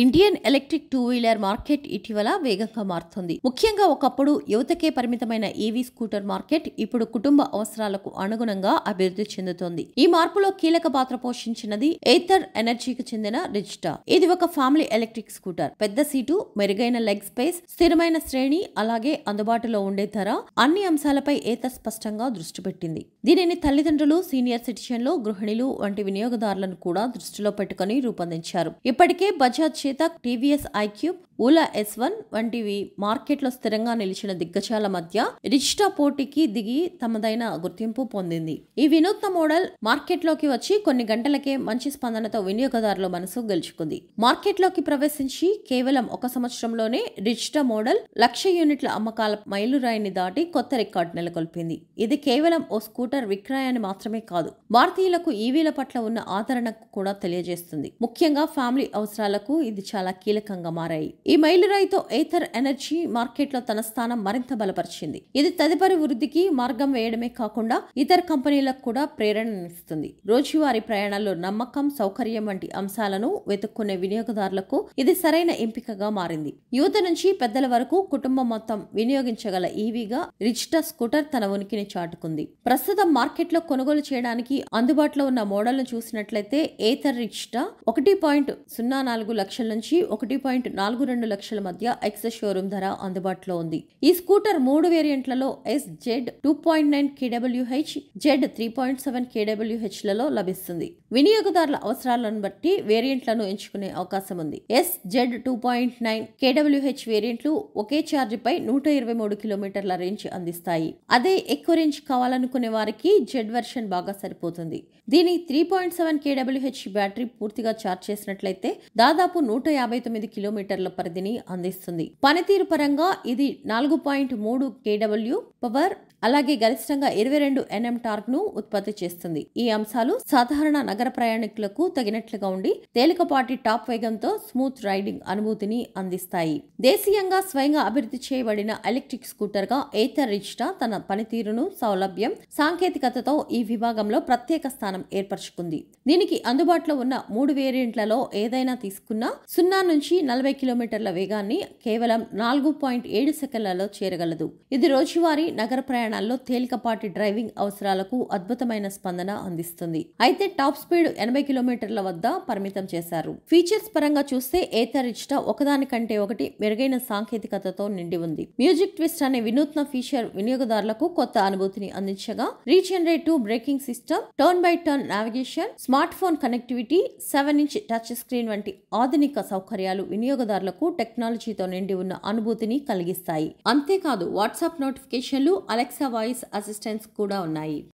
Indian electric two wheeler market ఇటీవల వేగంగా మారుతుంది. ముఖ్యంగా ఒకప్పుడు యువతకే పరిమితమైన ఈవీ స్కూటర్ మార్కెట్ ఇప్పుడు కుటుంబ అవసరాలకు అనుగుణంగా అభివృద్ధి చెందుతోంది. ఈ మార్పులో కీలక పాత్ర పోషించినది ఏథర్ ఎనర్జీకి చెందిన రిజిస్టా. ఇది ఒక ఫ్యామిలీ ఎలక్ట్రిక్ స్కూటర్. పెద్ద సీటు, మెరుగైన లెగ్ స్పేస్, స్థిరమైన శ్రేణి, అలాగే అందుబాటులో ఉండే ధర అన్ని అంశాలపై ఏథర్ స్పష్టంగా దృష్టి పెట్టింది. దీనిని తల్లిదండ్రులు, సీనియర్ సిటిజన్లు, గృహిణులు వంటి వినియోగదారులను కూడా దృష్టిలో పెట్టుకుని రూపొందించారు. ఇప్పటికే బజాజ్, చేతక్, టీవీఎస్ ఐక్యూబ్, ఓలా S1 వంటివి మార్కెట్లో స్థిరంగా నిలిచిన దిగ్గజాల మధ్య రిజిస్టా పోటీకి దిగి తమదైన గుర్తింపు పొందింది. ఈ వినూత్న మోడల్ మార్కెట్లోకి వచ్చి కొన్ని గంటలకే మంచి స్పందనతో వినియోగదారుల మనసు గెలుచుకుంది. మార్కెట్లోకి ప్రవేశించి కేవలం ఒక సంవత్సరంలోనే రిజిస్టా మోడల్ 1,00,000 యూనిట్ల అమ్మకాల మైలురాయిని దాటి కొత్త రికార్డు నెలకొల్పింది. ఇది కేవలం ఓ స్కూటర్ విక్రయాన్ని మాత్రమే కాదు, భారతీయులకు ఈవీల పట్ల ఉన్న ఆదరణకు కూడా తెలియజేస్తుంది. ముఖ్యంగా ఫ్యామిలీ అవసరాలకు ఇది చాలా కీలకంగా మారాయి. ఈ మైలురాయితో ఏథర్ ఎనర్జీ మార్కెట్లో తన స్థానం మరింత బలపరిచింది. ఇది తదుపరి వృద్ధికి మార్గం వేయడమే కాకుండా ఇతర కంపెనీలకు కూడా ప్రేరణనిస్తుంది. రోజువారీ ప్రయాణాల్లో నమ్మకం, సౌకర్యం వంటి అంశాలను వెతుక్కునే వినియోగదారులకు ఇది సరైన ఎంపికగా మారింది. యువత నుంచి పెద్దల వరకు కుటుంబం మొత్తం వినియోగించగల ఈవీగా రిజిస్టా స్కూటర్ తన ఉనికిని చాటుకుంది. ప్రస్తుతం మార్కెట్లో కొనుగోలు చేయడానికి అందుబాటులో ఉన్న మోడల్ను చూసినట్లయితే ఏథర్ రిజిస్టా 1.04 లక్షల నుంచి 1.42 లక్షల మధ్య ఎక్స్ షోరూమ్ ధర అందుబాటులో ఉంది. ఈ scooter 3 వేరియంట్లలో SZ 2.9 kWh, Z 3.7 kWh లలో లభిస్తుంది. వినియోగదారుల అవసరాలను బట్టి వేరియంట్లను ఎంచుకునే అవకాశం ఉంది. SZ 2.9 kWh వేరియంట్లు ఒకే ఛార్జీపై 123 కిలోమీటర్ల రేంజ్ అందిస్తాయి. అదే ఎక్కువ రేంజ్ కావాలనుకునే వారికి Z వెర్షన్ బాగా సరిపోతుంది. దీని 3.7 kWh బ్యాటరీ పూర్తిగా ఛార్జ్ చేసినట్లయితే దాదాపు 159 కిలోమీటర్ల పరిధిని అందిస్తుంది. పనితీరు పరంగా ఇది 4.3 kW పవర్, అలాగే గరిష్టంగా 22 Nm టార్క్ ను ఉత్పత్తి చేస్తుంది. ఈ అంశాలు సాధారణ నగర ప్రయాణికులకు తగినట్లుగా ఉండి తేలికపాటి టాప్ వేగంతో స్మూత్ రైడింగ్ అనుభూతిని అందిస్తాయి. దేశీయంగా స్వయంగా అభివృద్ధి చేయబడిన ఎలక్ట్రిక్ స్కూటర్ గా ఏథర్ రిజిస్టా తన పనితీరును, సౌలభ్యం, సాంకేతికతతో ఈ విభాగంలో ప్రత్యేక స్థానం ఏర్పరచుకుంది. దీనికి అందుబాటులో ఉన్న 3 వేరియంట్లలో ఏదైనా తీసుకున్నా 0 నుంచి 40 కిలోమీటర్ల వేగాన్ని కేవలం 4.7 సెకన్లలో చేరగలదు. ఇది రోజువారీ నగర ప్రయాణాల్లో తేలికపాటి డ్రైవింగ్ అవసరాలకు అద్భుతమైన స్పందన అందిస్తుంది. అయితే టాప్ స్పీడ్ 80 కిలోమీటర్ల వద్ద పరిమితం చేశారు. ఫీచర్స్ పరంగా చూస్తే ఏథర్ రిజిస్టా ఒకదానికంటే ఒకటి మెరుగైన సాంకేతికతతో నిండి ఉంది. మ్యూజిక్ ట్విస్ట్ అనే వినూత్న ఫీచర్ వినియోగదారులకు కొత్త అనుభూతిని అందించగా, regenerative braking system, turn by turn navigation, smart phone connectivity, 7-inch touch screen వంటి ఆధునిక సౌకర్యాలు వినియోగదారులకు టెక్నాలజీతో నిండి ఉన్న అనుభూతిని కలిగిస్తాయి. అంతేకాదు వాట్సాప్ నోటిఫికేషన్లు, అలెక్సా వాయిస్ అసిస్టెంట్స్ కూడా ఉన్నాయి.